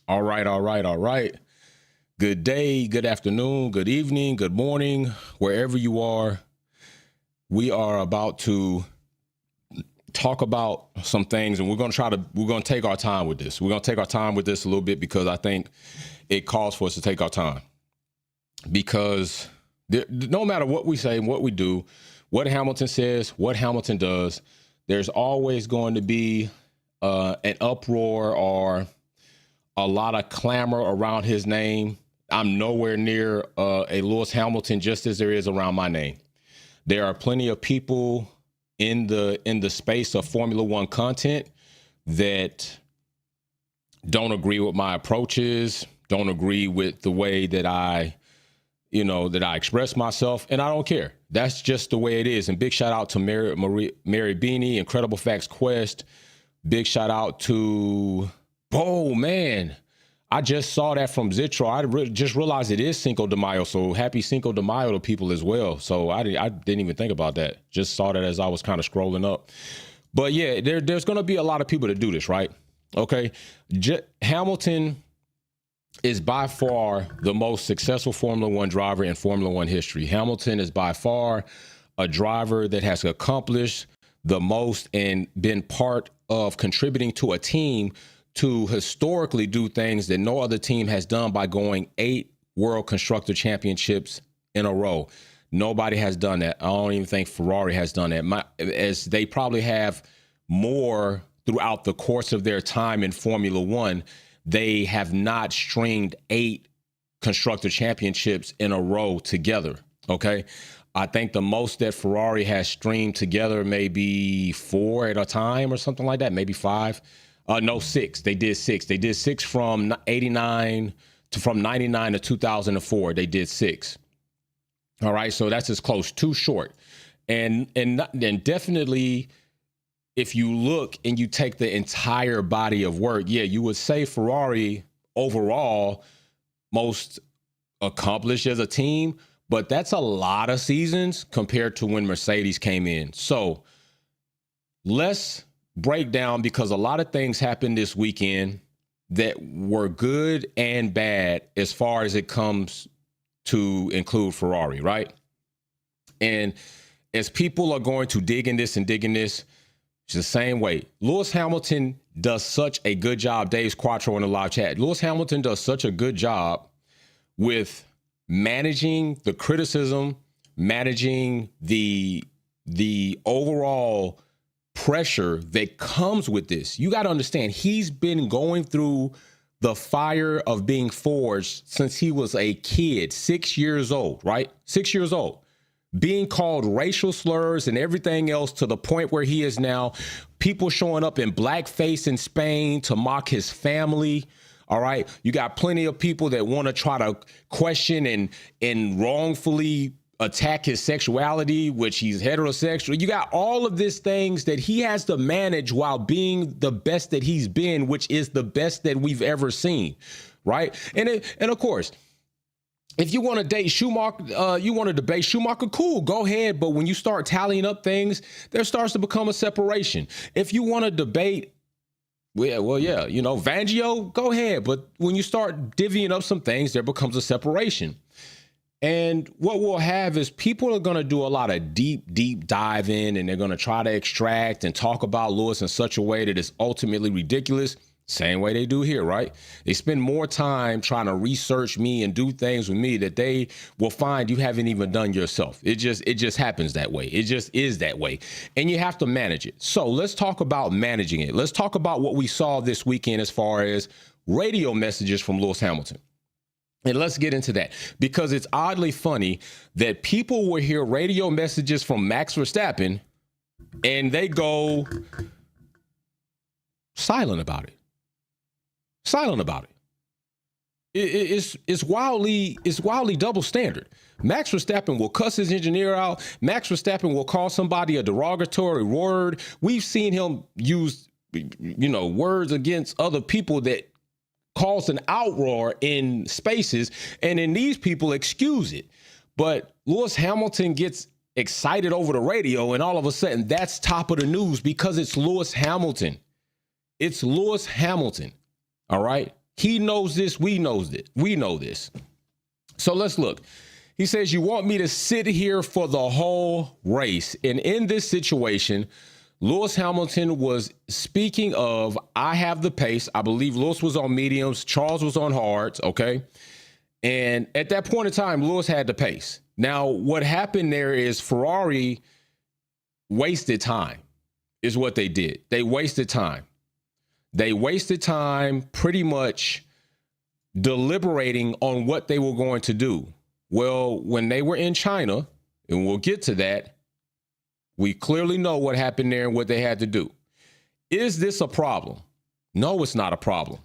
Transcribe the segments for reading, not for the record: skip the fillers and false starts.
All right, all right, all right. Good day, good afternoon, good evening, good morning, wherever you are. We are about to talk about some things, and we're going to take our time with this. We're going to take our time with this a little bit because I think it calls for us to take our time. Because no matter what we say, what we do, what Hamilton says, what Hamilton does, there's always going to be an uproar or a lot of clamor around his name. I'm nowhere near a Lewis Hamilton, just as there is around my name. There are plenty of people in the space of Formula One content that don't agree with my approaches, don't agree with the way that I express myself, and I don't care. That's just the way it is. And big shout out to Mary Beanie, Incredible Facts Quest. Big shout out to, oh man, I just saw that from Zitro. I just realized it is Cinco de Mayo, so happy Cinco de Mayo to people as well. So I didn't even think about that. Just saw that as I was kind of scrolling up. But yeah, there's going to be a lot of people that do this, right? Okay. Hamilton is by far the most successful Formula One driver in Formula One history. Hamilton is by far a driver that has accomplished the most and been part of contributing to a team to historically do things that no other team has done by going 8 World Constructor Championships in a row. Nobody has done that. I don't even think Ferrari has done that. As they probably have more throughout the course of their time in Formula One, they have not stringed 8 Constructor Championships in a row together, okay? I think the most that Ferrari has stringed together maybe 4 at a time or something like that, maybe 5. No, 6. They did 6. They did 6 from 99 to from 99 to 2004. They did 6. All right, so that's as close, too short. And definitely, if you look and you take the entire body of work, yeah, you would say Ferrari overall most accomplished as a team, but that's a lot of seasons compared to when Mercedes came in. So let's break down, because a lot of things happened this weekend that were good and bad as far as it comes to include Ferrari, right? And as people are going to dig in this, it's the same way. Lewis Hamilton does such a good job. Dave's Quattro in the live chat. Lewis Hamilton does such a good job with managing the criticism, managing the overall pressure that comes with this. You got to understand, he's been going through the fire of being forged since he was a kid, 6 years old, right? 6 years old. Being called racial slurs and everything else, to the point where he is now, people showing up in blackface in Spain to mock his family. All right. You got plenty of people that want to try to question and wrongfully attack his sexuality, which he's heterosexual. You got all of these things that he has to manage while being the best that he's been, which is the best that we've ever seen. Right. And of course, if you want to date Schumacher, you want to debate Schumacher, cool, go ahead. But when you start tallying up things, there starts to become a separation. If you want to debate, Fangio, go ahead. But when you start divvying up some things, there becomes a separation. And what we'll have is people are going to do a lot of deep dive in, and they're going to try to extract and talk about Lewis in such a way that is ultimately ridiculous. Same way they do here, right? They spend more time trying to research me and do things with me that they will find you haven't even done yourself. It just happens that way. It just is that way. And you have to manage it. So let's talk about managing it. Let's talk about what we saw this weekend as far as radio messages from Lewis Hamilton. And let's get into that, because it's oddly funny that people will hear radio messages from Max Verstappen and they go silent about it. It's wildly double standard. Max Verstappen will cuss his engineer out. Max Verstappen will call somebody a derogatory word. We've seen him use, words against other people that cause an outroar in spaces, and then these people excuse it. But Lewis Hamilton gets excited over the radio, and all of a sudden that's top of the news because it's Lewis Hamilton. It's Lewis Hamilton. All right. He knows this. We know this. So let's look. He says, you want me to sit here for the whole race. And in this situation, Lewis Hamilton was speaking of, I have the pace. I believe Lewis was on mediums. Charles was on hards. Okay. And at that point in time, Lewis had the pace. Now, what happened there is Ferrari wasted time is what they did. They wasted time. They wasted time pretty much deliberating on what they were going to do. Well, when they were in China, and we'll get to that, we clearly know what happened there and what they had to do. Is this a problem? No, it's not a problem.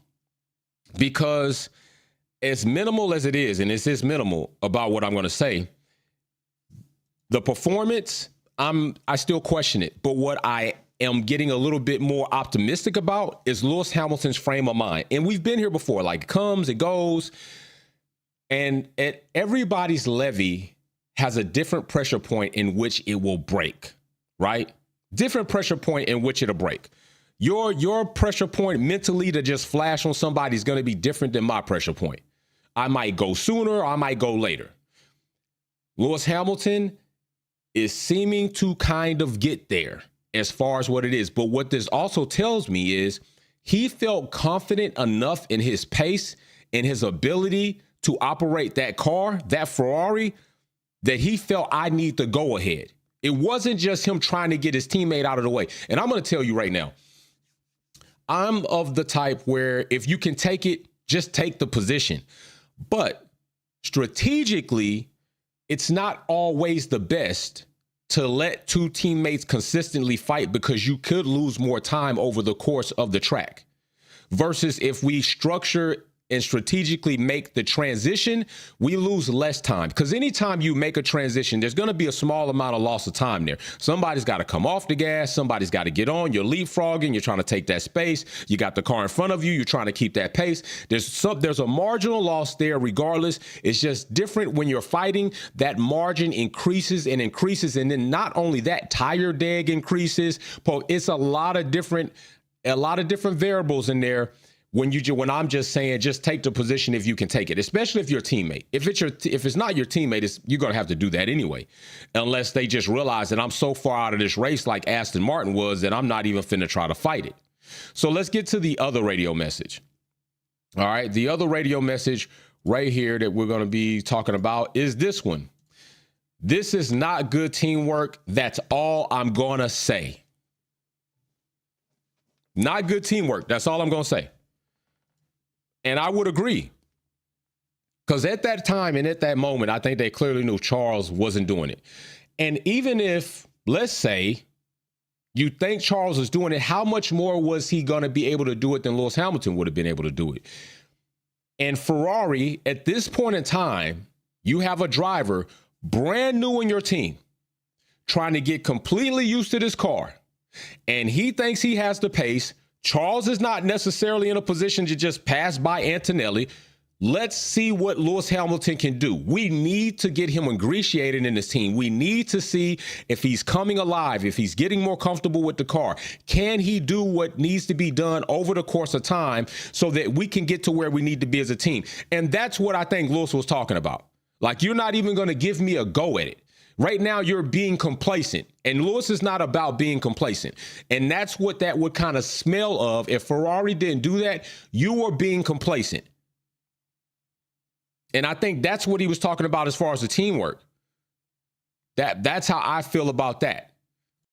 Because as minimal as it is, and it's this minimal about what I'm going to say, the performance, I still question it. But what I am getting a little bit more optimistic about is Lewis Hamilton's frame of mind. And we've been here before, like it comes, it goes. And at everybody's levee has a different pressure point in which it will break, right? Different pressure point in which it'll break. Your pressure point mentally to just flash on somebody is going to be different than my pressure point. I might go sooner, or I might go later. Lewis Hamilton is seeming to kind of get there as far as what it is. But what this also tells me is he felt confident enough in his pace and his ability to operate that car, that Ferrari, that he felt I need to go ahead. It wasn't just him trying to get his teammate out of the way. And I'm going to tell you right now, I'm of the type where if you can take it, just take the position. But strategically, it's not always the best to let two teammates consistently fight because you could lose more time over the course of the track. Versus if we structure and strategically make the transition, we lose less time. Because anytime you make a transition, there's going to be a small amount of loss of time there. Somebody's got to come off the gas. Somebody's got to get on. You're leapfrogging. You're trying to take that space. You got the car in front of you. You're trying to keep that pace. There's a marginal loss there regardless. It's just different when you're fighting. That margin increases and increases. And then not only that, tire deg increases. It's a lot of different variables in there. When I'm just saying, just take the position if you can take it, especially if you're a teammate. If it's not your teammate, you're going to have to do that anyway, unless they just realize that I'm so far out of this race, like Aston Martin was, that I'm not even finna try to fight it. So let's get to the other radio message. All right. The other radio message right here that we're going to be talking about is this one. This is not good teamwork. That's all I'm going to say. Not good teamwork. That's all I'm going to say. And I would agree, because at that time and at that moment, I think they clearly knew Charles wasn't doing it. And even if, let's say, you think Charles was doing it, how much more was he going to be able to do it than Lewis Hamilton would have been able to do it? And Ferrari, at this point in time, you have a driver brand new in your team trying to get completely used to this car. And he thinks he has the pace. Charles is not necessarily in a position to just pass by Antonelli. Let's see what Lewis Hamilton can do. We need to get him ingratiated in this team. We need to see if he's coming alive, if he's getting more comfortable with the car. Can he do what needs to be done over the course of time so that we can get to where we need to be as a team? And that's what I think Lewis was talking about. Like, you're not even going to give me a go at it. Right now, you're being complacent, and Lewis is not about being complacent. And that's what that would kind of smell of. If Ferrari didn't do that, you were being complacent. And I think that's what he was talking about as far as the teamwork. That's how I feel about that.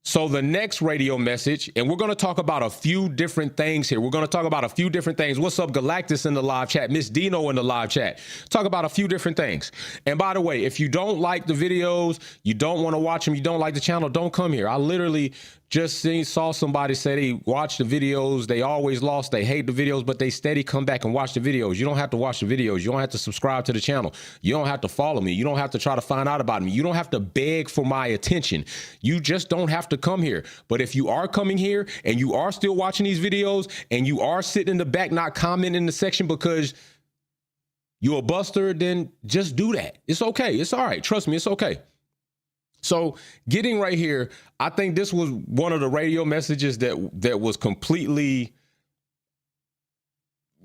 So the next radio message, and we're going to talk about a few different things here. We're going to talk about a few different things. What's up, Galactus in the live chat? Miss Dino in the live chat. Talk about a few different things. And by the way, if you don't like the videos, you don't want to watch them, you don't like the channel, don't come here. I literally just saw somebody say they watch the videos. They always lost. They hate the videos, but they steady come back and watch the videos. You don't have to watch the videos. You don't have to subscribe to the channel. You don't have to follow me. You don't have to try to find out about me. You don't have to beg for my attention. You just don't have to come here. But if you are coming here and you are still watching these videos and you are sitting in the back not commenting in the section because you're a buster, then just do that. It's okay. It's all right. Trust me, it's okay. So getting right here, I think this was one of the radio messages that was completely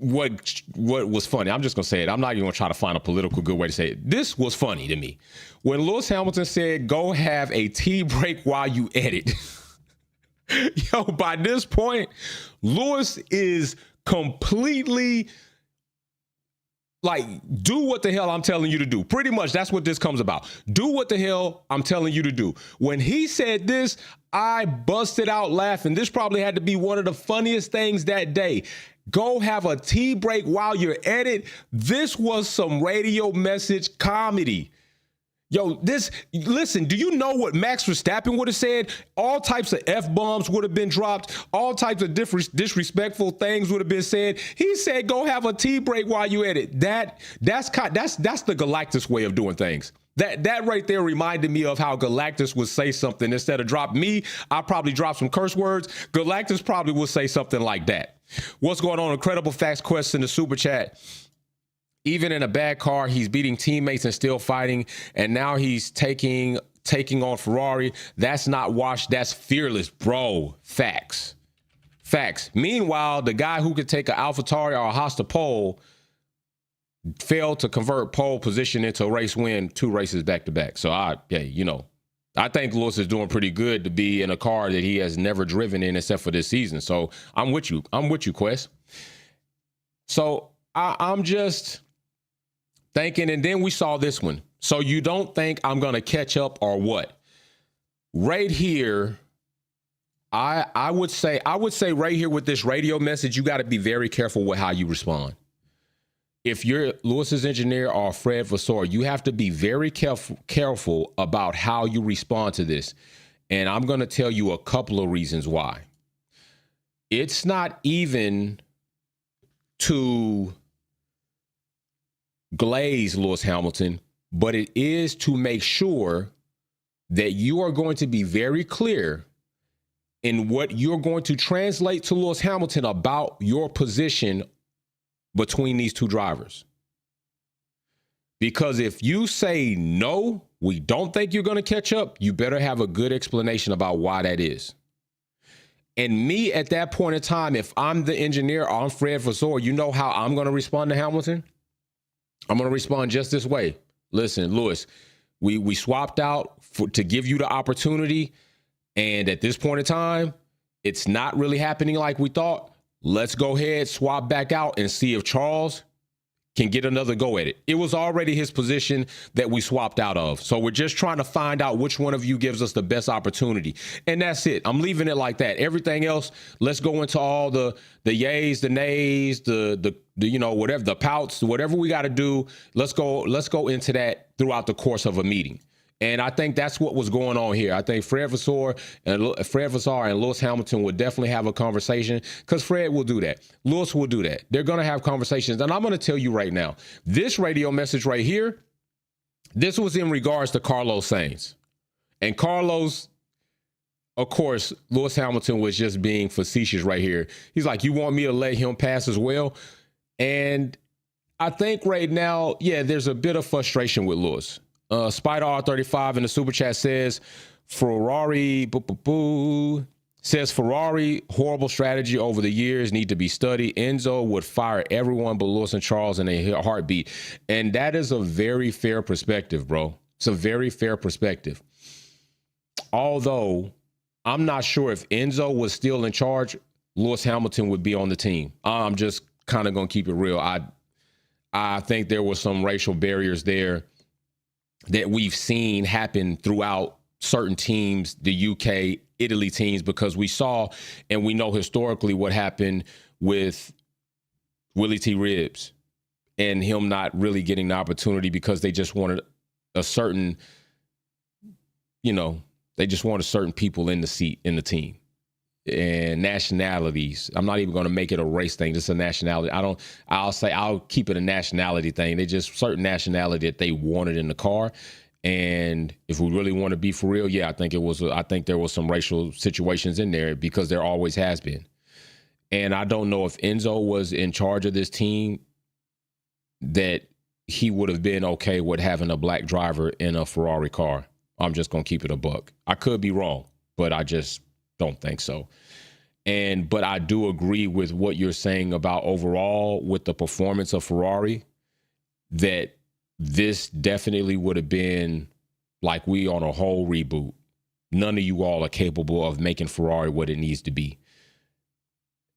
what was funny, I'm just going to say it. I'm not even going to try to find a political good way to say it. This was funny to me. When Lewis Hamilton said, go have a tea break while you edit. Yo, by this point, Lewis is completely like, do what the hell I'm telling you to do. Pretty much that's what this comes about. Do what the hell I'm telling you to do. When he said this, I busted out laughing. This probably had to be one of the funniest things that day. Go have a tea break while you're at it. This was some radio message comedy. Yo, listen, do you know what Max Verstappen would have said? All types of F-bombs would have been dropped. All types of disrespectful things would have been said. He said, go have a tea break while you at it. That's the Galactus way of doing things. That right there reminded me of how Galactus would say something. Instead of drop me, I probably drop some curse words. Galactus probably would say something like that. What's going on? Incredible Facts Quest in the super chat. Even in a bad car, he's beating teammates and still fighting. And now he's taking on Ferrari. That's not washed. That's fearless, bro. Facts. Meanwhile, the guy who could take an AlphaTauri or a Haas to pole failed to convert pole position into a race win 2 races back to back. So I think Lewis is doing pretty good to be in a car that he has never driven in except for this season. So I'm with you, Quest. So I'm just thinking, and then we saw this one. So you don't think I'm going to catch up or what? Right here, I would say right here with this radio message, you got to be very careful with how you respond. If you're Lewis's engineer or Fred Vasseur, you have to be very careful about how you respond to this. And I'm going to tell you a couple of reasons why. It's not even to glaze Lewis Hamilton, but it is to make sure that you are going to be very clear in what you're going to translate to Lewis Hamilton about your position between these two drivers. Because if you say, no, we don't think you're going to catch up, you better have a good explanation about why that is. And me at that point in time, if I'm the engineer or I'm Fred Vasseur, you know how I'm going to respond to Hamilton? I'm going to respond just this way. Listen, Lewis, we swapped out to give you the opportunity. And at this point in time, it's not really happening like we thought. Let's go ahead, swap back out and see if Charles can get another go at it. It was already his position that we swapped out of. So we're just trying to find out which one of you gives us the best opportunity. And that's it. I'm leaving it like that. Everything else, let's go into all the yays, the nays, the whatever, the pouts, whatever we got to do. Let's go into that throughout the course of a meeting. And I think that's what was going on here. I think Fred Vasseur and Lewis Hamilton would definitely have a conversation, because Fred will do that. Lewis will do that. They're going to have conversations. And I'm going to tell you right now, this radio message right here, this was in regards to Carlos Sainz. And Carlos, of course, Lewis Hamilton was just being facetious right here. He's like, you want me to let him pass as well? And I think right now, yeah, there's a bit of frustration with Lewis. Spider R35 in the super chat says, Ferrari, horrible strategy over the years, need to be studied. Enzo would fire everyone but Lewis and Charles in a heartbeat. And that is a very fair perspective, bro. It's a very fair perspective. Although I'm not sure if Enzo was still in charge, Lewis Hamilton would be on the team. I'm just kind of going to keep it real. I think there were some racial barriers there that we've seen happen throughout certain teams, the UK, Italy teams, because we saw and we know historically what happened with Willie T. Ribbs and him not really getting the opportunity because they just wanted a certain, they just wanted certain people in the seat in the team. And nationalities. I'm not even going to make it a race thing, just a nationality. I'll keep it a nationality thing. They just certain nationality that they wanted in the car. And if we really want to be for real, yeah, I think there was some racial situations in there, because there always has been. And I don't know if Enzo was in charge of this team, that he would have been okay with having a black driver in a Ferrari car. I'm just going to keep it a buck. I could be wrong, but I just don't think so. But I do agree with what you're saying about overall with the performance of Ferrari, that this definitely would have been like we on a whole reboot. None of you all are capable of making Ferrari what it needs to be.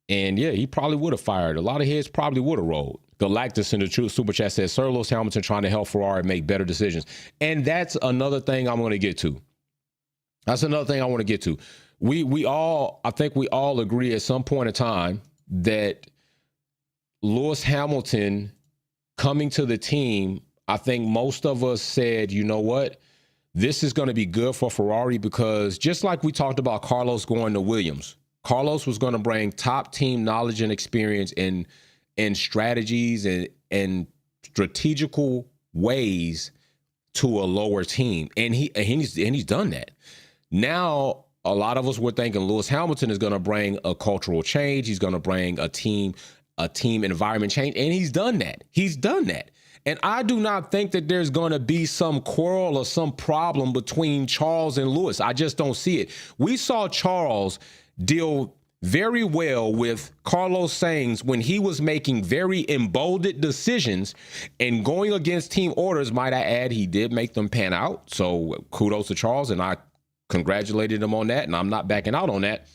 And yeah, he probably would have fired. A lot of heads probably would have rolled. Galactus in the true super chat says, Sir Lewis Hamilton trying to help Ferrari make better decisions. And that's another thing I'm going to get to. That's another thing I want to get to. I think we all agree at some point in time that Lewis Hamilton coming to the team, I think most of us said, you know what? This is going to be good for Ferrari, because just like we talked about Carlos going to Williams, Carlos was going to bring top team knowledge and experience and strategies and strategical ways to a lower team. And he's done that. Now, a lot of us were thinking Lewis Hamilton is going to bring a cultural change. He's going to bring a team environment change. And he's done that. He's done that. And I do not think that there's going to be some quarrel or some problem between Charles and Lewis. I just don't see it. We saw Charles deal very well with Carlos Sainz when he was making very emboldened decisions and going against team orders. Might I add, he did make them pan out. So kudos to Charles, and I congratulated him on that, and I'm not backing out on that.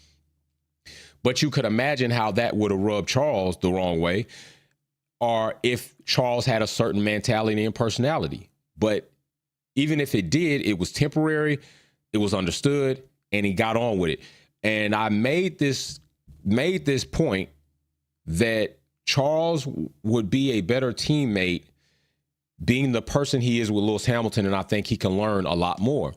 But you could imagine how that would have rubbed Charles the wrong way, or if Charles had a certain mentality and personality. But even if it did, it was temporary, it was understood, and he got on with it. And I made this point that Charles would be a better teammate being the person he is with Lewis Hamilton, and I think he can learn a lot more.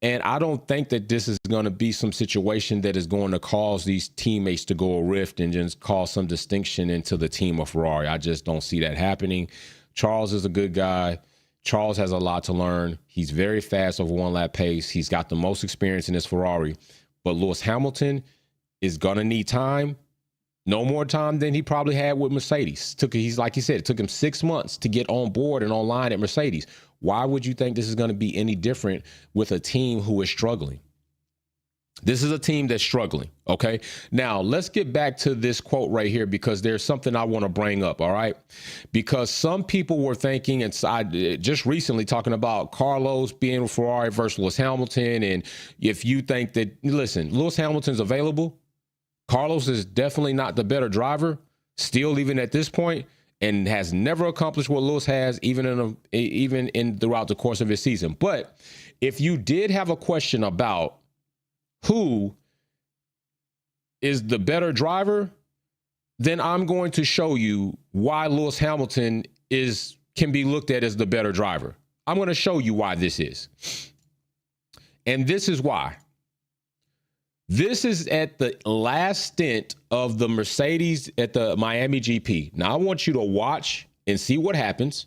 And I don't think that this is going to be some situation that is going to cause these teammates to go a rift and just cause some distinction into the team of Ferrari. I just don't see that happening. Charles is a good guy. Charles has a lot to learn. He's very fast over one lap pace. He's got the most experience in his Ferrari. But Lewis Hamilton is going to need time. No more time than he probably had with Mercedes. He's like he said, it took him 6 months to get on board and online at Mercedes. Why would you think this is going to be any different with a team who is struggling? This is a team that's struggling, okay? Now, let's get back to this quote right here, because there's something I want to bring up, all right? Because some people were thinking, and just recently talking about Carlos being with Ferrari versus Lewis Hamilton, and if you think that, listen, Lewis Hamilton's available, Carlos is definitely not the better driver, still even at this point, and has never accomplished what Lewis has, even throughout the course of his season. But if you did have a question about who is the better driver, then I'm going to show you why Lewis Hamilton can be looked at as the better driver. I'm going to show you why this is. And this is why. This is at the last stint of the Mercedes at the Miami GP. Now, I want you to watch and see what happens.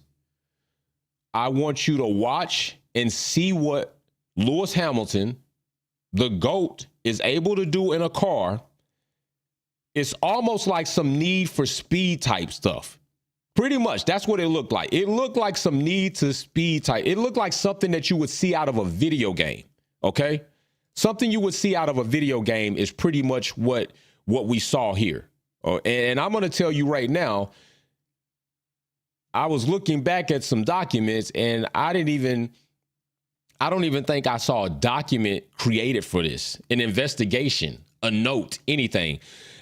I want you to watch and see what Lewis Hamilton, the GOAT, is able to do in a car. It's almost like some Need for Speed type stuff. Pretty much, that's what it looked like. It looked like some Need to Speed type. It looked like something that you would see out of a video game, okay? Something you would see out of a video game is pretty much what we saw here. And I'm going to tell you right now, I was looking back at some documents, and I don't even think I saw a document created for this, an investigation, a note, anything.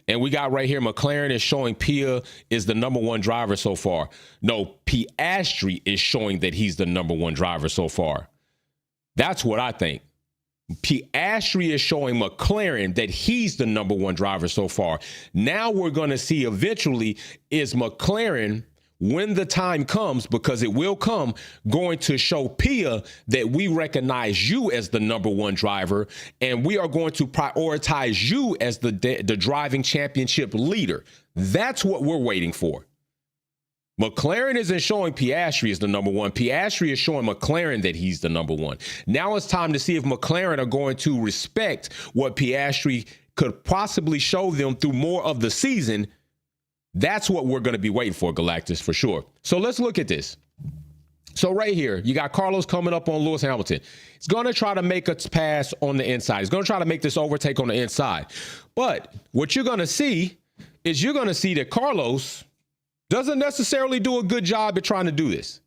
And we got right here, McLaren is showing Pia is the number one driver so far. No, Piastri is showing that he's the number one driver so far. That's what I think. Piastri is showing McLaren that he's the number one driver so far. Now we're going to see eventually, is McLaren, when the time comes, because it will come, going to show Pia that we recognize you as the number one driver, and we are going to prioritize you as the driving championship leader. That's what we're waiting for. McLaren isn't showing Piastri as the number one. Piastri is showing McLaren that he's the number one. Now it's time to see if McLaren are going to respect what Piastri could possibly show them through more of the season. That's what we're going to be waiting for, Galactus, for sure. So let's look at this. So right here, you got Carlos coming up on Lewis Hamilton. He's going to try to make a pass on the inside. He's going to try to make this overtake on the inside. But what you're going to see is you're going to see that Carlos doesn't necessarily do a good job at trying to do this.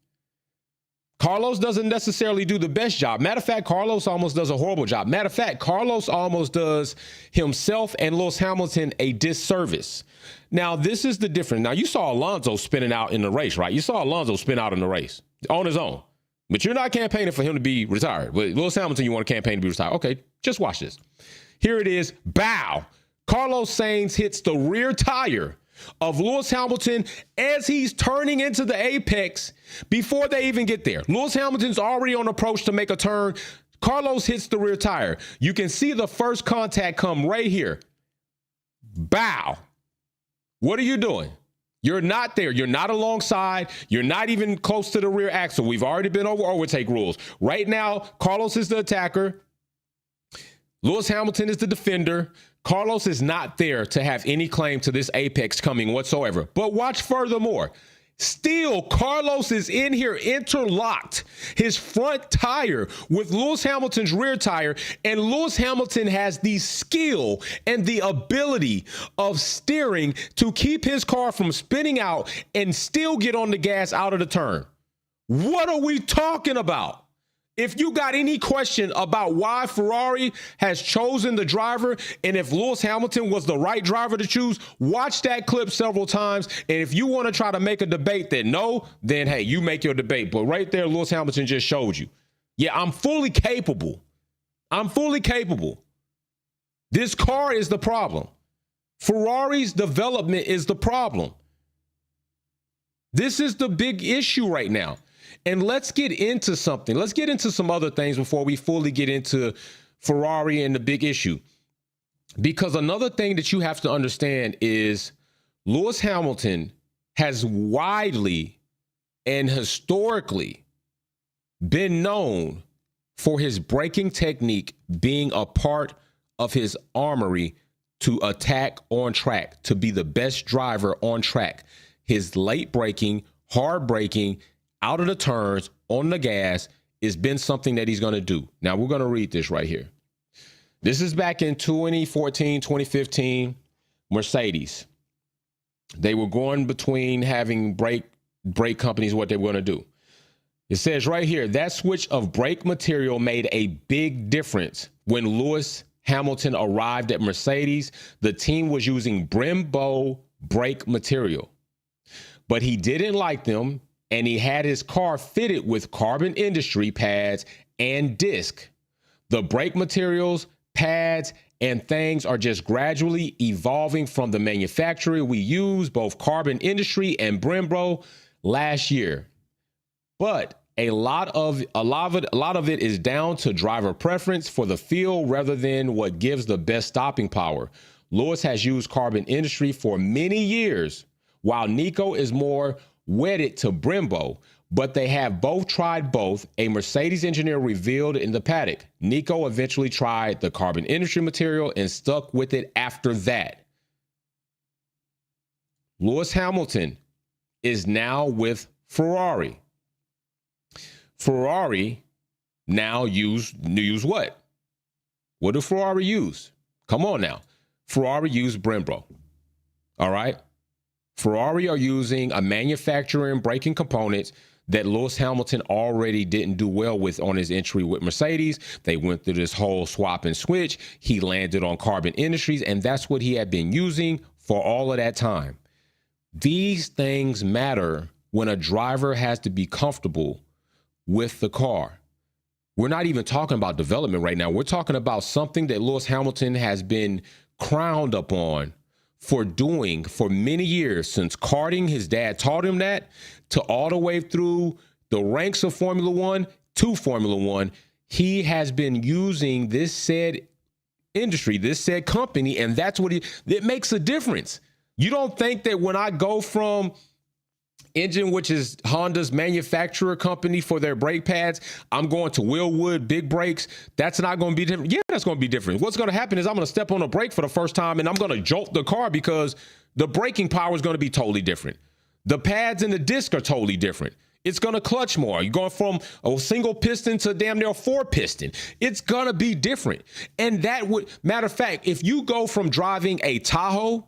Carlos doesn't necessarily do the best job. Matter of fact, Carlos almost does a horrible job. Matter of fact, Carlos almost does himself and Lewis Hamilton a disservice. Now, this is the difference. Now, you saw Alonso spinning out in the race, right? You saw Alonso spin out in the race on his own. But you're not campaigning for him to be retired. But Lewis Hamilton, you want to campaign to be retired. Okay, just watch this. Here it is. Bow. Carlos Sainz hits the rear tire of Lewis Hamilton as he's turning into the apex before they even get there. Lewis Hamilton's already on approach to make a turn. Carlos hits the rear tire. You can see the first contact come right here. Bow. What are you doing? You're not there. You're not alongside. You're not even close to the rear axle. We've already been over overtake rules. Right now, Carlos is the attacker. Lewis Hamilton is the defender. Carlos is not there to have any claim to this apex coming whatsoever. But watch furthermore. Still, Carlos is in here interlocked, his front tire with Lewis Hamilton's rear tire, and Lewis Hamilton has the skill and the ability of steering to keep his car from spinning out and still get on the gas out of the turn. What are we talking about? If you got any question about why Ferrari has chosen the driver and if Lewis Hamilton was the right driver to choose, watch that clip several times. And if you want to try to make a debate that no, then hey, you make your debate. But right there, Lewis Hamilton just showed you. Yeah, I'm fully capable. I'm fully capable. This car is the problem. Ferrari's development is the problem. This is the big issue right now. And let's get into something. Let's get into some other things before we fully get into Ferrari and the big issue. Because another thing that you have to understand is Lewis Hamilton has widely and historically been known for his braking technique being a part of his armory to attack on track, to be the best driver on track. His late braking, hard braking, out of the turns, on the gas, has been something that he's going to do. Now, we're going to read this right here. This is back in 2014, 2015, Mercedes. They were going between having brake companies, what they were going to do. It says right here, that switch of brake material made a big difference. When Lewis Hamilton arrived at Mercedes, the team was using Brembo brake material. But he didn't like them, and he had his car fitted with carbon industry pads and disc. The brake materials, pads, and things are just gradually evolving from the manufacturer. We use both carbon industry and Brembo last year. But a lot of it is down to driver preference for the field rather than what gives the best stopping power. Lewis has used carbon industry for many years, while Nico is more wedded to Brembo, but they have both tried both. A Mercedes engineer revealed in the paddock. Nico eventually tried the carbon industry material and stuck with it after that. Lewis Hamilton is now with Ferrari. Ferrari now use what? What do Ferrari use? Come on now. Ferrari use Brembo. All right. Ferrari are using a manufacturer and braking components that Lewis Hamilton already didn't do well with on his entry with Mercedes. They went through this whole swap and switch. He landed on Carbon Industries, and that's what he had been using for all of that time. These things matter when a driver has to be comfortable with the car. We're not even talking about development right now. We're talking about something that Lewis Hamilton has been crowned upon for doing for many years, since karting. His dad taught him that, to all the way through the ranks of Formula One to Formula One. He has been using this said industry, this said company, and that's what it makes a difference. You don't think that when I go from Engine, which is Honda's manufacturer company for their brake pads, I'm going to Willwood Big Brakes, that's not going to be different? Yeah, that's going to be different. What's going to happen is I'm going to step on a brake for the first time and I'm going to jolt the car because the braking power is going to be totally different. The pads and the disc are totally different. It's going to clutch more. You're going from a single piston to damn near 4 piston. It's going to be different. And that would, matter of fact, if you go from driving a Tahoe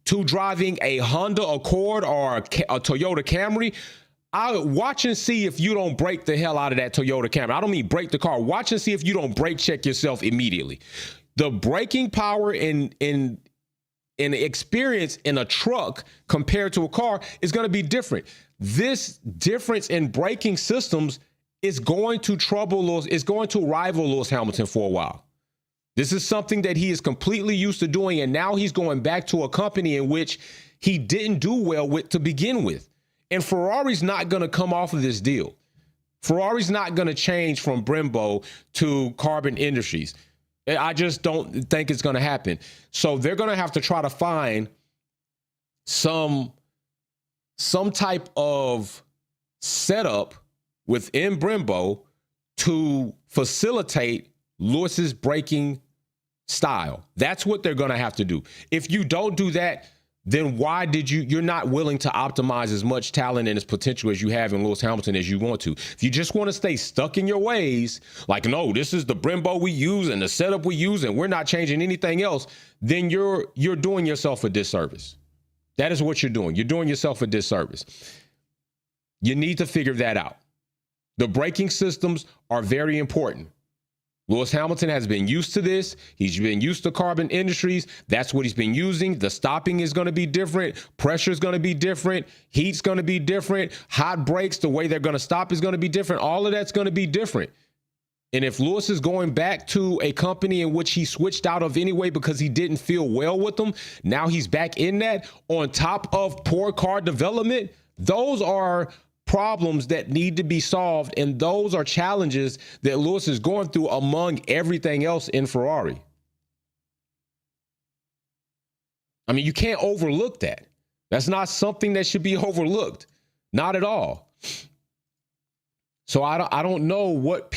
to driving a Honda Accord or a Toyota Camry, I watch and see if you don't break the hell out of that Toyota Camry. I don't mean break the car. Watch and see if you don't brake check yourself immediately. The braking power in experience in a truck compared to a car is going to be different. This difference in braking systems is going to rival Lewis Hamilton for a while. This is something that he is completely used to doing, and now he's going back to a company in which he didn't do well with to begin with. And Ferrari's not going to come off of this deal. Ferrari's not going to change from Brembo to Carbon Industries. I just don't think it's going to happen. So they're going to have to try to find some type of setup within Brembo to facilitate Lewis's braking style. That's what they're going to have to do. If you don't do that, then why you're not willing to optimize as much talent and its potential as you have in Lewis Hamilton as you want to. If you just want to stay stuck in your ways, like, no, this is the Brembo we use and the setup we use and we're not changing anything else, then you're doing yourself a disservice. That is what you're doing. You're doing yourself a disservice. You need to figure that out. The braking systems are very important. Lewis Hamilton has been used to this. He's been used to Carbon Industries. That's what he's been using. The stopping is going to be different. Pressure is going to be different. Heat's going to be different. Hot brakes, the way they're going to stop is going to be different. All of that's going to be different. And if Lewis is going back to a company in which he switched out of anyway because he didn't feel well with them, now he's back in that on top of poor car development, those are problems that need to be solved, and those are challenges that Lewis is going through among everything else in Ferrari. I mean, you can't overlook that. That's not something that should be overlooked. Not at all. So I don't know what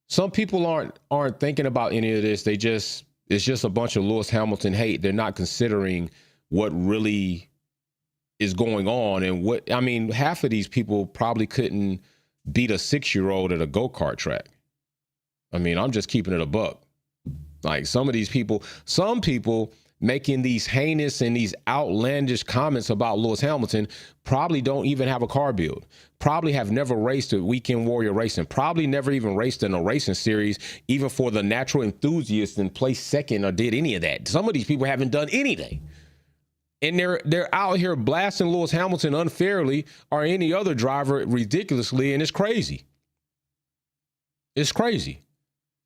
some people aren't thinking about any of this. It's just a bunch of Lewis Hamilton hate. They're not considering what really is going on. And half of these people probably couldn't beat a 6-year-old at a go-kart track. I mean, I'm just keeping it a buck. Like some people making these heinous and these outlandish comments about Lewis Hamilton probably don't even have a car build, probably have never raced a Weekend Warrior Racing, probably never even raced in a racing series, even for the natural enthusiasts, and placed second or did any of that. Some of these people haven't done anything. And they're out here blasting Lewis Hamilton unfairly or any other driver ridiculously, and it's crazy. It's crazy.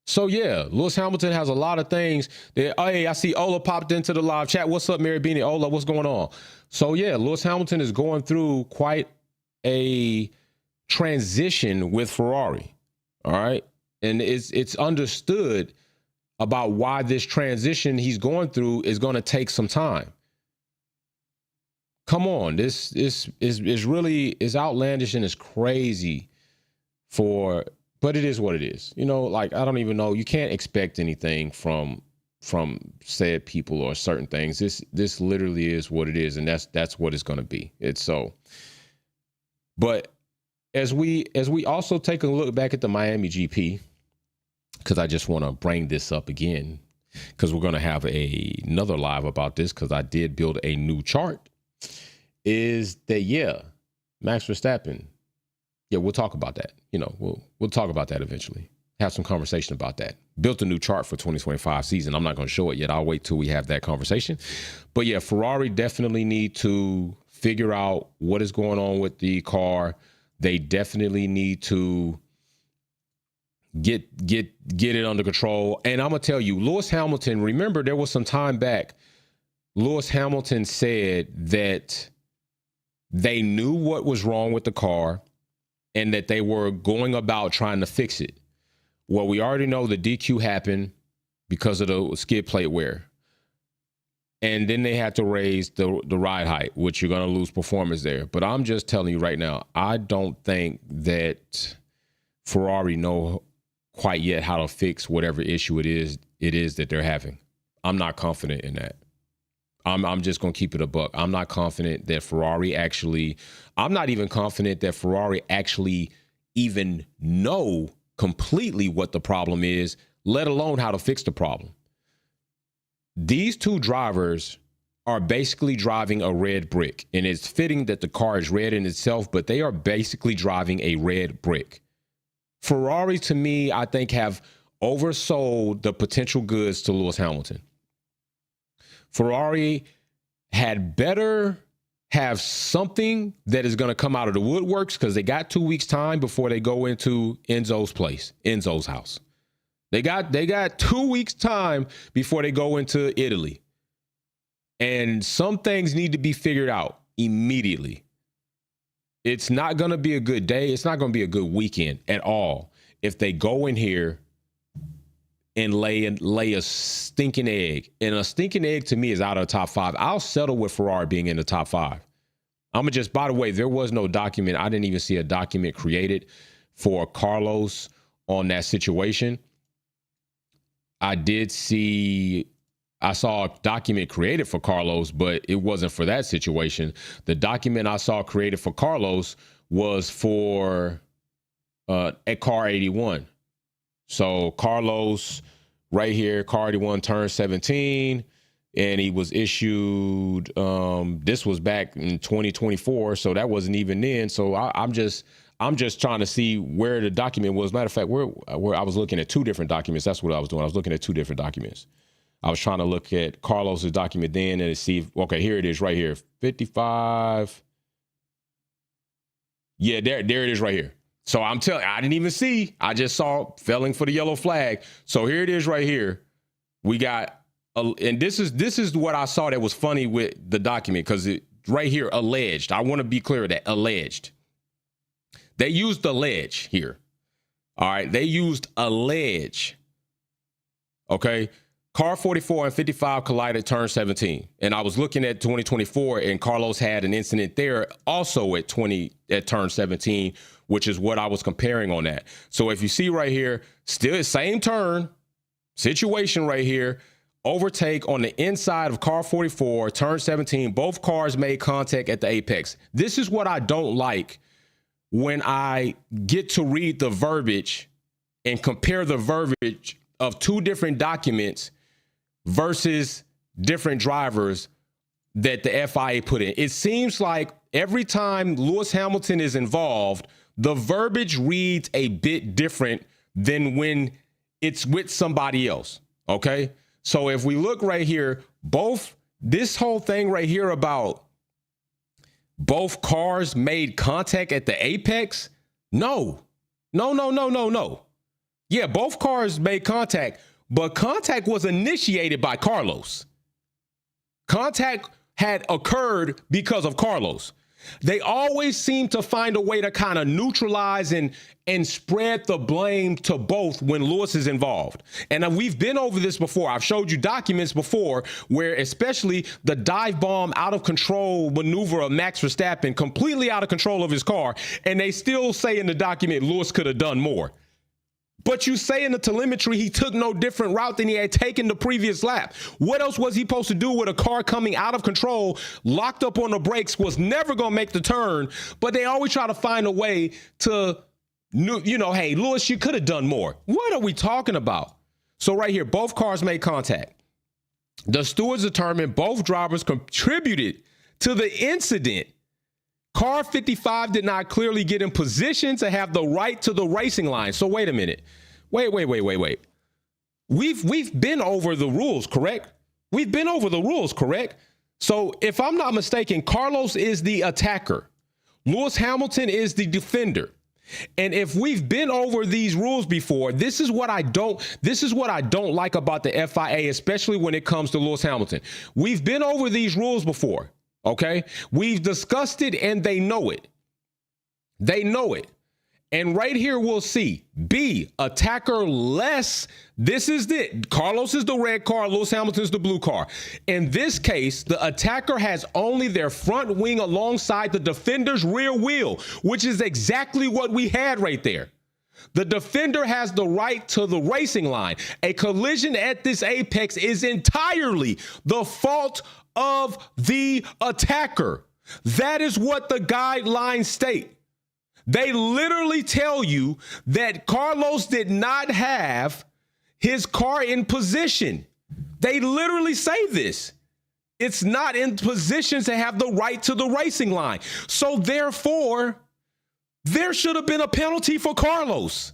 So, yeah, Lewis Hamilton has a lot of things that, hey, I see Ola popped into the live chat. What's up, Mary Beanie? Ola, what's going on? So, yeah, Lewis Hamilton is going through quite a transition with Ferrari, all right? And it's understood about why this transition he's going through is going to take some time. Come on, this is really outlandish and it's crazy but it is what it is. You know, like, I don't even know. You can't expect anything from said people or certain things. This literally is what it is, and that's what it's going to be. It's so. But as we also take a look back at the Miami GP, because I just want to bring this up again, because we're going to have another live about this, because I did build a new chart. Is that, yeah, Max Verstappen. Yeah, we'll talk about that. You know, we'll talk about that eventually. Have some conversation about that. Built a new chart for 2025 season. I'm not going to show it yet. I'll wait till we have that conversation. But yeah, Ferrari definitely need to figure out what is going on with the car. They definitely need to get it under control. And I'm going to tell you, Lewis Hamilton, remember there was some time back, Lewis Hamilton said that they knew what was wrong with the car and that they were going about trying to fix it. Well, we already know the DQ happened because of the skid plate wear. And then they had to raise the ride height, which you're going to lose performance there. But I'm just telling you right now, I don't think that Ferrari know quite yet how to fix whatever issue it is that they're having. I'm not confident in that. I'm just going to keep it a buck. I'm not confident that I'm not even confident that Ferrari actually even know completely what the problem is, let alone how to fix the problem. These two drivers are basically driving a red brick, and it's fitting that the car is red in itself, but they are basically driving a red brick. Ferrari, to me, I think have oversold the potential goods to Lewis Hamilton. Ferrari had better have something that is going to come out of the woodworks, because they got 2 weeks time before they go into Enzo's house. They got 2 weeks time before they go into Italy. And some things need to be figured out immediately. It's not going to be a good day. It's not going to be a good weekend at all if they go in here and lay a stinking egg. And a stinking egg to me is out of the top five. I'll settle with Ferrari being in the top five. By the way, there was no document. I didn't even see a document created for Carlos on that situation. I saw a document created for Carlos, but it wasn't for that situation. The document I saw created for Carlos was for at car 81. So Carlos right here, car 81 turned 17, and he was issued, this was back in 2024, so that wasn't even then. So I'm just trying to see where the document was. Matter of fact, where I was looking at two different documents. That's what I was doing. I was looking at two different documents. I was trying to look at Carlos's document then and see okay, here it is right here. 55. Yeah, there it is right here. So I'm telling you, I didn't even see. I just saw felling for the yellow flag. So here it is right here. We got, and this is what I saw that was funny with the document, because it right here, alleged. I want to be clear that alleged. They used allege here. All right, they used allege. Okay. Car 44 and 55 collided, turn 17. And I was looking at 2024, and Carlos had an incident there also at turn 17, which is what I was comparing on that. So if you see right here, still same turn situation right here, overtake on the inside of car 44, turn 17, both cars made contact at the apex. This is what I don't like when I get to read the verbiage and compare the verbiage of two different documents versus different drivers that the FIA put in. It seems like every time Lewis Hamilton is involved, the verbiage reads a bit different than when it's with somebody else. Okay. So if we look right here, this whole thing right here about both cars made contact at the apex. No. Yeah, both cars made contact, but contact was initiated by Carlos. Contact had occurred because of Carlos. They always seem to find a way to kind of neutralize and spread the blame to both when Lewis is involved. And we've been over this before. I've showed you documents before where especially the dive bomb out of control maneuver of Max Verstappen, completely out of control of his car, and they still say in the document Lewis could have done more. But you say in the telemetry he took no different route than he had taken the previous lap. What else was he supposed to do with a car coming out of control, locked up on the brakes, was never going to make the turn? But they always try to find a way to, hey, Lewis, you could have done more. What are we talking about? So right here, both cars made contact. The stewards determined both drivers contributed to the incident. Car 55 did not clearly get in position to have the right to the racing line. So wait a minute. Wait. We've been over the rules, correct? We've been over the rules, correct? So if I'm not mistaken, Carlos is the attacker. Lewis Hamilton is the defender. And if we've been over these rules before, this is what I don't like about the FIA, especially when it comes to Lewis Hamilton. We've been over these rules before. Okay, we've discussed it and they know it. They know it. And right here, we'll see B, attacker less. This is it. Carlos is the red car. Lewis Hamilton's the blue car. In this case, the attacker has only their front wing alongside the defender's rear wheel, which is exactly what we had right there. The defender has the right to the racing line. A collision at this apex is entirely the fault of the attacker. That is what the guidelines state. They literally tell you that Carlos did not have his car in position. They literally say this. It's not in position to have the right to the racing line. So therefore, there should have been a penalty for Carlos.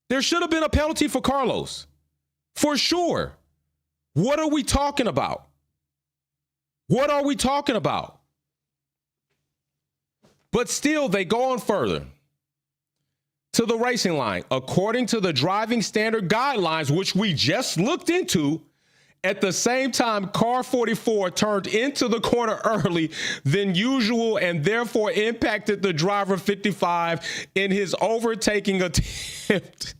There should have been a penalty for Carlos. For sure. What are we talking about? What are we talking about? But still, they go on further to the racing line. According to the driving standard guidelines, which we just looked into, at the same time, car 44 turned into the corner early than usual and therefore impacted the driver 55 in his overtaking attempt.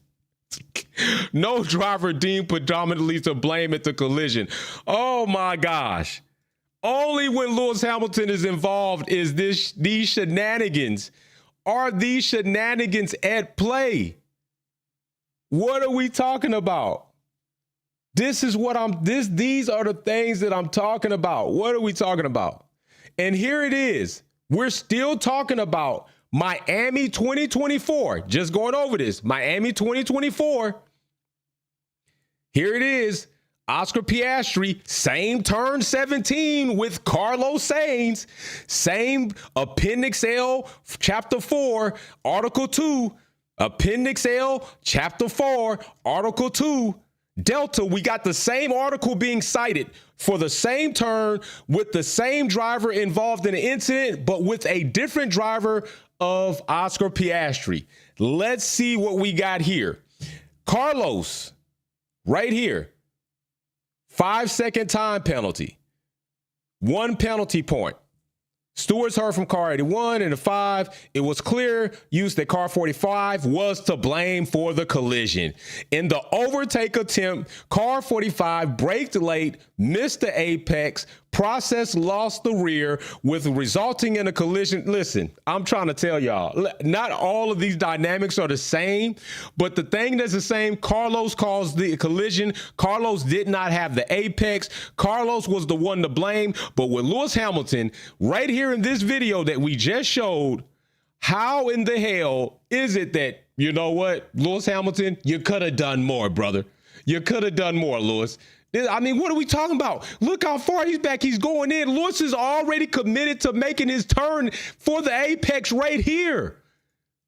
No driver deemed predominantly to blame at the collision. Oh my gosh. Only when Lewis Hamilton is involved is these shenanigans. Are these shenanigans at play? What are we talking about? These are the things that I'm talking about. What are we talking about? And here it is. We're still talking about Miami 2024. Just going over this. Miami 2024. Here it is. Oscar Piastri, same turn 17 with Carlos Sainz, same Appendix L, Chapter 4, Article 2, Appendix L, Chapter 4, Article 2, Delta. We got the same article being cited for the same turn with the same driver involved in the incident, but with a different driver of Oscar Piastri. Let's see what we got here. Carlos, right here. 5-second time penalty. 1 penalty point. Stewards heard from car 81 and the 5. It was clear use that car 45 was to blame for the collision. In the overtake attempt, car 45 braked late, missed the apex, process lost the rear, with resulting in a collision. Listen, I'm trying to tell y'all, not all of these dynamics are the same, but the thing that's the same, Carlos caused the collision. Carlos did not have the apex. Carlos was the one to blame. But with Lewis Hamilton, right here in this video that we just showed, how in the hell is it that, you know what, Lewis Hamilton, you could have done more, brother. You could have done more, Lewis. I mean, what are we talking about? Look how far he's back. He's going in. Lewis is already committed to making his turn for the apex right here.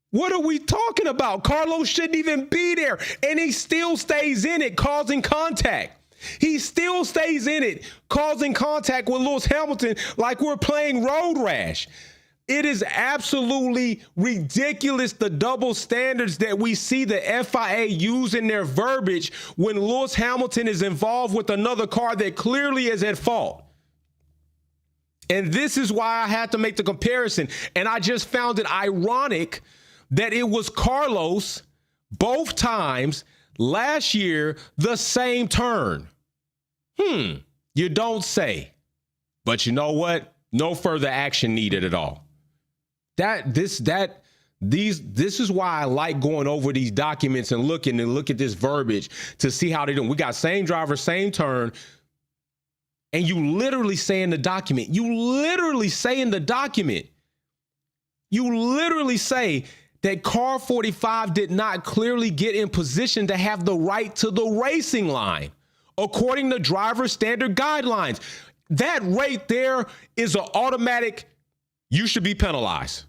What are we talking about? Carlos shouldn't even be there. And he still stays in it, causing contact. He still stays in it, causing contact with Lewis Hamilton like we're playing road rash. It is absolutely ridiculous, the double standards that we see the FIA use in their verbiage when Lewis Hamilton is involved with another car that clearly is at fault. And this is why I had to make the comparison. And I just found it ironic that it was Carlos both times last year, the same turn. You don't say. But you know what? No further action needed at all. This is why I like going over these documents and look at this verbiage to see how they do. We got same driver, same turn. And you literally say in the document, that car 45 did not clearly get in position to have the right to the racing line, according to driver standard guidelines. That right there is an automatic, you should be penalized.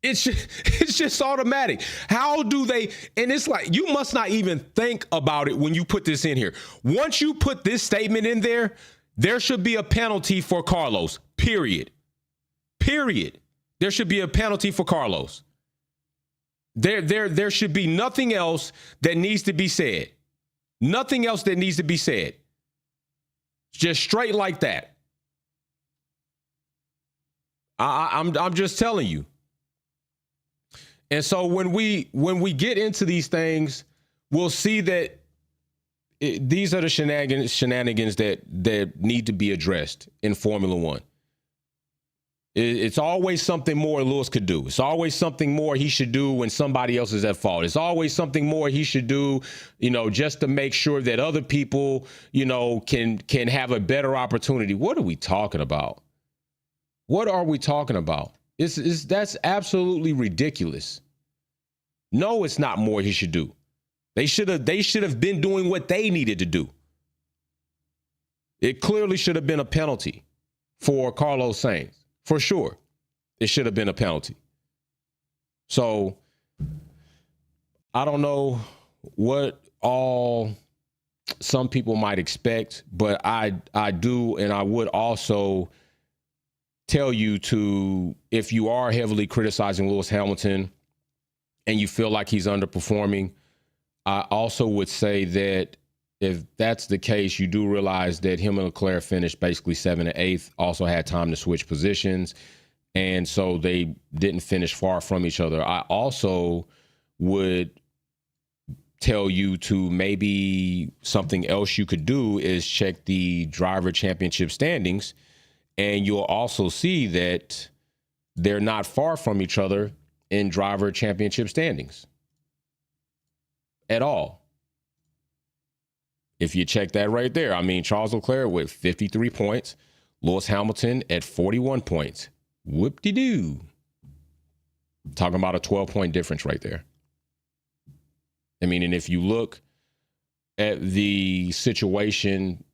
It's just automatic. How do they? And it's like, you must not even think about it when you put this in here. Once you put this statement in there, there should be a penalty for Carlos, period. There should be a penalty for Carlos. There should be nothing else that needs to be said. Nothing else that needs to be said. Just straight like that. I'm just telling you. And so when we get into these things, we'll see that these are the shenanigans that need to be addressed in Formula One. It's always something more Lewis could do. It's always something more he should do when somebody else is at fault. It's always something more he should do, just to make sure that other people, can have a better opportunity. What are we talking about? What are we talking about? That's absolutely ridiculous. No, it's not more he should do. They should have been doing what they needed to do. It clearly should have been a penalty for Carlos Sainz. For sure, it should have been a penalty. So I don't know what all some people might expect, but I do, and I would also tell you to, if you are heavily criticizing Lewis Hamilton and you feel like he's underperforming, I also would say that if that's the case, you do realize that him and Leclerc finished basically 7th and 8th, also had time to switch positions. And so they didn't finish far from each other. I also would tell you to maybe something else you could do is check the driver championship standings. And you'll also see that they're not far from each other in driver championship standings at all. If you check that right there, Charles Leclerc with 53 points, Lewis Hamilton at 41 points. Whoop-de-doo. Talking about a 12-point difference right there. And if you look at the situation,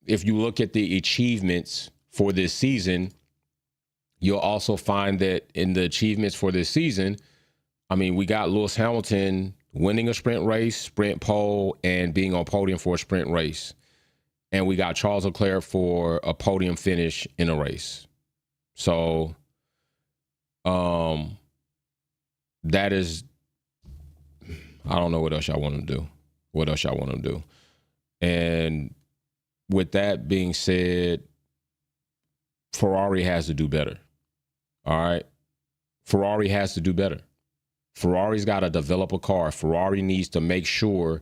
if you look at the achievements for this season, you'll also find that in the achievements for this season, we got Lewis Hamilton winning a sprint race, sprint pole, and being on podium for a sprint race. And we got Charles Leclerc for a podium finish in a race. So that is, I don't know what else y'all want to do. And with that being said, Ferrari has to do better. All right? Ferrari has to do better. Ferrari's got to develop a car. Ferrari needs to make sure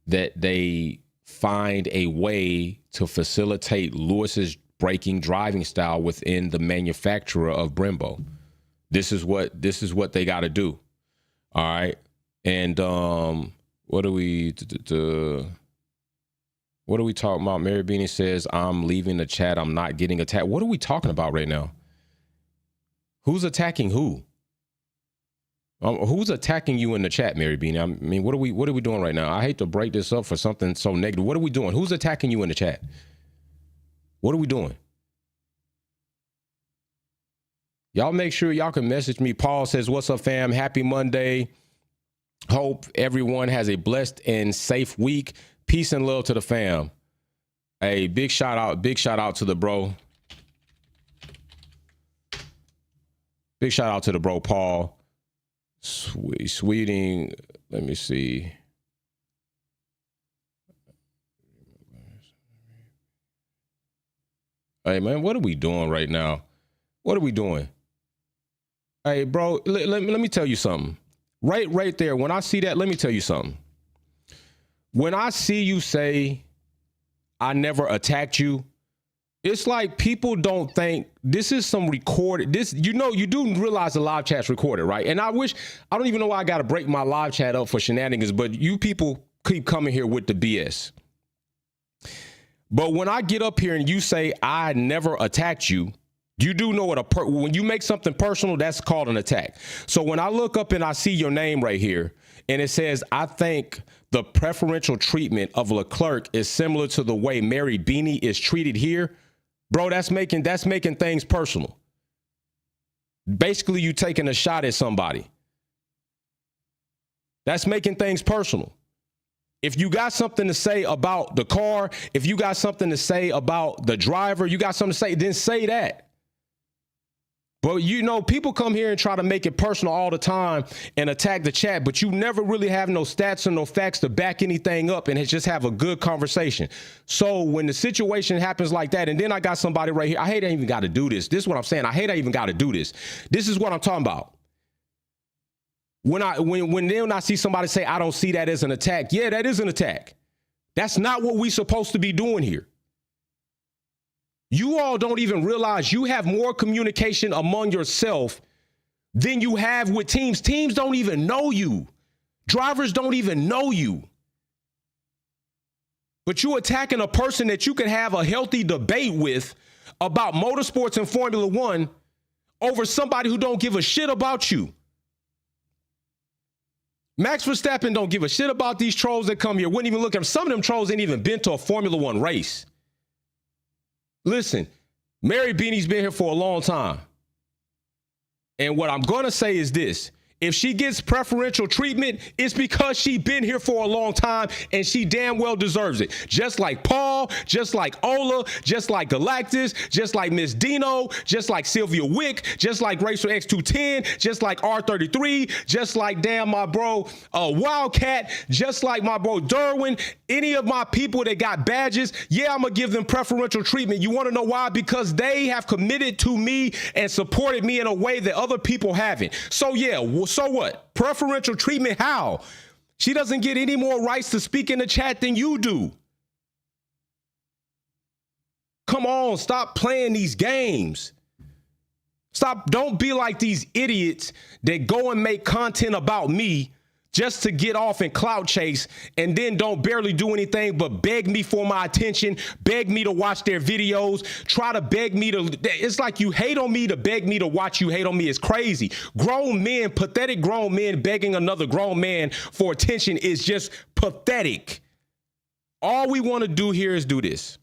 that they find a way to facilitate Lewis's braking driving style within the manufacturer of Brembo. This is what they got to do. All right. And what are we talking about? Mary Beanie says, I'm leaving the chat. I'm not getting attacked. What are we talking about right now? Who's attacking who? Who's attacking you in the chat, Mary Beanie? What are we doing right now? I hate to break this up for something so negative. What are we doing? Who's attacking you in the chat? What are we doing? Y'all make sure y'all can message me. Paul says, what's up, fam? Happy Monday. Hope everyone has a blessed and safe week. Peace and love to the fam. Hey, big shout out to the bro. Big shout out to the bro, Paul. Sweeting, let me see. Hey, man, what are we doing right now? What are we doing? Hey, bro, let me tell you something. Right there, when I see that, let me tell you something. When I see you say, I never attacked you, it's like people don't think this is some recorded. You do realize the live chat's recorded, right? And I don't even know why I got to break my live chat up for shenanigans, but you people keep coming here with the BS. But when I get up here and you say, I never attacked you, you do know when you make something personal, that's called an attack. So when I look up and I see your name right here and it says, I think the preferential treatment of Leclerc is similar to the way Mary Beanie is treated here, bro, that's making things personal. Basically, you taking a shot at somebody. That's making things personal. If you got something to say about the car, if you got something to say about the driver, you got something to say, then say that. But people come here and try to make it personal all the time and attack the chat, but you never really have no stats or no facts to back anything up and just have a good conversation. So when the situation happens like that, and then I got somebody right here, I hate I even got to do this. This is what I'm saying. I hate I even got to do this. This is what I'm talking about. When I see somebody say, I don't see that as an attack. Yeah, that is an attack. That's not what we're supposed to be doing here. You all don't even realize you have more communication among yourself than you have with teams. Teams don't even know you. Drivers don't even know you. But you attacking a person that you can have a healthy debate with about motorsports and Formula One over somebody who don't give a shit about you. Max Verstappen don't give a shit about these trolls that come here. Wouldn't even look at them. Some of them trolls ain't even been to a Formula One race. Listen, Mary Beanie's been here for a long time. And what I'm going to say is this. If she gets preferential treatment, it's because she's been here for a long time and she damn well deserves it. Just like Paul, just like Ola, just like Galactus, just like Miss Dino, just like Sylvia Wick, just like Racer X210, just like R33, just like damn my bro Wildcat, just like my bro Derwin, any of my people that got badges, yeah, I'm going to give them preferential treatment. You want to know why? Because they have committed to me and supported me in a way that other people haven't. So yeah, so what? Preferential treatment? How? She doesn't get any more rights to speak in the chat than you do. Come on, stop playing these games. Stop. Don't be like these idiots that go and make content about me just to get off and clout chase and then don't barely do anything but beg me for my attention, beg me to watch their videos, try to beg me to, it's like you hate on me to beg me to watch you hate on me. It's crazy. Grown men, pathetic grown men begging another grown man for attention is just pathetic. All we want to do here is do this.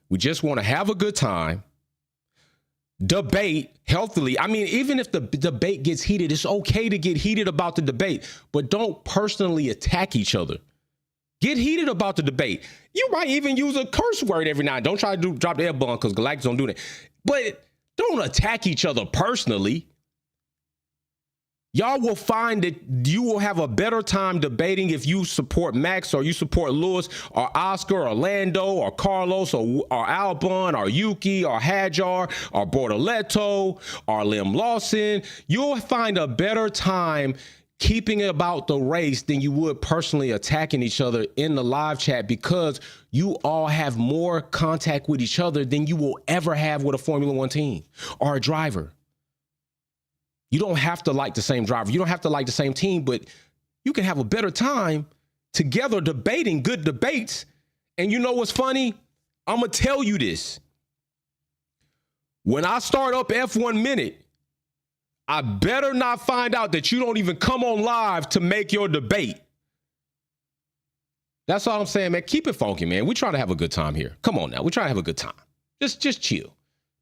We just want to have a good time. Debate healthily. I mean, even if the debate gets heated, it's okay to get heated about the debate, but don't personally attack each other. Get heated about the debate. You might even use a curse word every now and then. Don't try to drop the F-bomb because Galactus don't do that. But don't attack each other personally. Y'all will find that you will have a better time debating if you support Max or you support Lewis or Oscar or Lando or Carlos or Albon or Yuki or Hadjar or Bortoletto or Lim Lawson. You'll find a better time keeping it about the race than you would personally attacking each other in the live chat, because you all have more contact with each other than you will ever have with a Formula One team or a driver. You don't have to like the same driver. You don't have to like the same team, but you can have a better time together debating good debates. And you know what's funny? I'm going to tell you this. When I start up F1 Minute, I better not find out that you don't even come on live to make your debate. That's all I'm saying, man. Keep it funky, man. We're trying to have a good time here. Come on now. We're trying to have a good time. Just chill.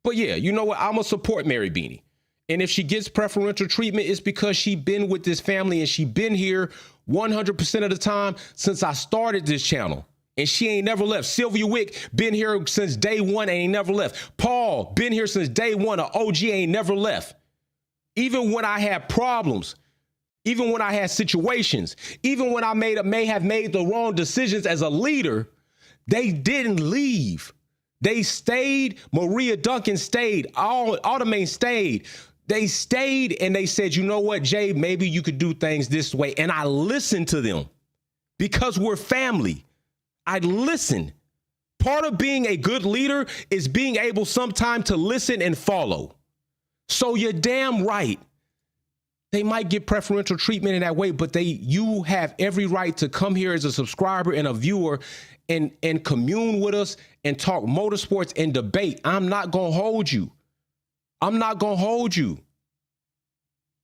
But yeah, you know what? I'm going to support Mary Beanie. And if she gets preferential treatment, it's because she been with this family and she been here 100% of the time since I started this channel. And she ain't never left. Sylvia Wick been here since day one, ain't never left. Paul been here since day one. An OG ain't never left. Even when I had problems, even when I had situations, even when I may have made the wrong decisions as a leader, they didn't leave. They stayed. Maria Duncan stayed. Automane stayed. They stayed and they said, you know what, Jay, maybe you could do things this way. And I listened to them because we're family. I listen. Part of being a good leader is being able sometime to listen and follow. So you're damn right. They might get preferential treatment in that way, but you have every right to come here as a subscriber and a viewer and commune with us and talk motorsports and debate. I'm not going to hold you. I'm not going to hold you.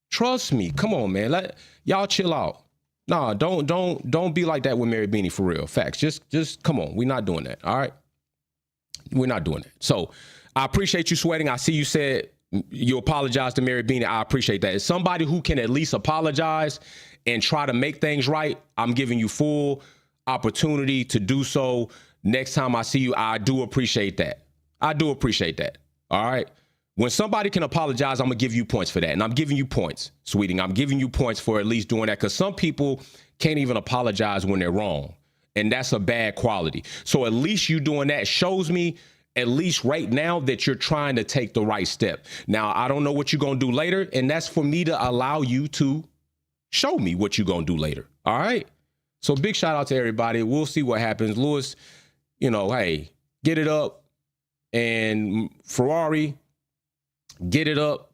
Trust me. Come on, man. Y'all chill out. Nah, don't be like that with Mary Beanie for real. Facts. Just come on. We're not doing that. All right. We're not doing that. So I appreciate you sweating. I see you said you apologize to Mary Beanie. I appreciate that. As somebody who can at least apologize and try to make things right, I'm giving you full opportunity to do so. Next time I see you, I do appreciate that. I do appreciate that. All right. When somebody can apologize, I'm going to give you points for that. And I'm giving you points, sweeting. I'm giving you points for at least doing that, because some people can't even apologize when they're wrong. And that's a bad quality. So at least you doing that shows me, at least right now, that you're trying to take the right step. Now, I don't know what you're going to do later, and that's for me to allow you to show me what you're going to do later. All right? So big shout out to everybody. We'll see what happens. Lewis, you know, hey, get it up. and Ferrari, get it up.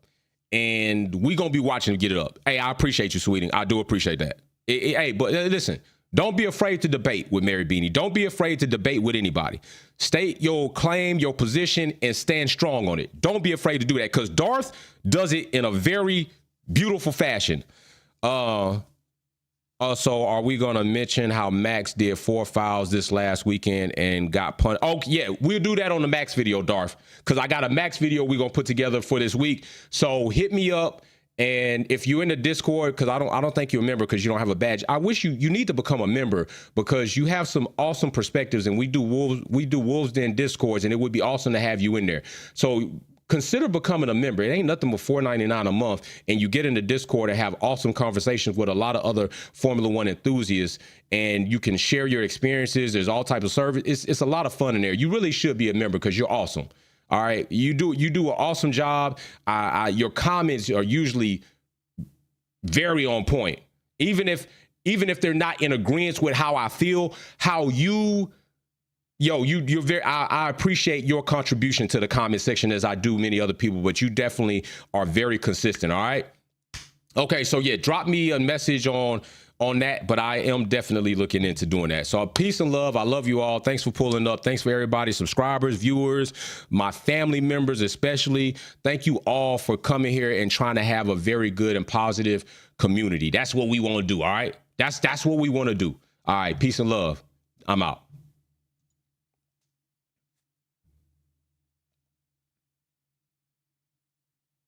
And we going to be watching Get It Up. Hey, I appreciate you, sweetie. I do appreciate that. Hey, but listen, don't be afraid to debate with Mary Beanie. Don't be afraid to debate with anybody. State your claim, your position, and stand strong on it. Don't be afraid to do that, because Darth does it in a very beautiful fashion. Also, are we going to mention how Max did 4 fouls this last weekend and got punished? Oh, yeah, we'll do that on the Max video, Darth, because I got a Max video we're going to put together for this week. So hit me up. And if you're in the Discord, because I don't think you're a member because you don't have a badge, I wish you need to become a member, because you have some awesome perspectives, and we do Wolves Den Discords, and it would be awesome to have you in there. So consider becoming a member. It ain't nothing but $4.99 a month, and you get in the Discord and have awesome conversations with a lot of other Formula One enthusiasts, and you can share your experiences. There's all types of service. It's a lot of fun in there. You really should be a member because you're awesome. All right, you do an awesome job. Your comments are usually very on point, even if they're not in agreement with how I feel. You're very. I appreciate your contribution to the comment section, as I do many other people. But you definitely are very consistent. All right. Okay, so yeah, drop me a message on that, but I am definitely looking into doing that. So peace and love. I love you all. Thanks for pulling up. Thanks for everybody, subscribers, viewers, my family members especially. Thank you all for coming here and trying to have a very good and positive community. That's what we want to do, all right? That's what we want to do. All right, peace and love. I'm out.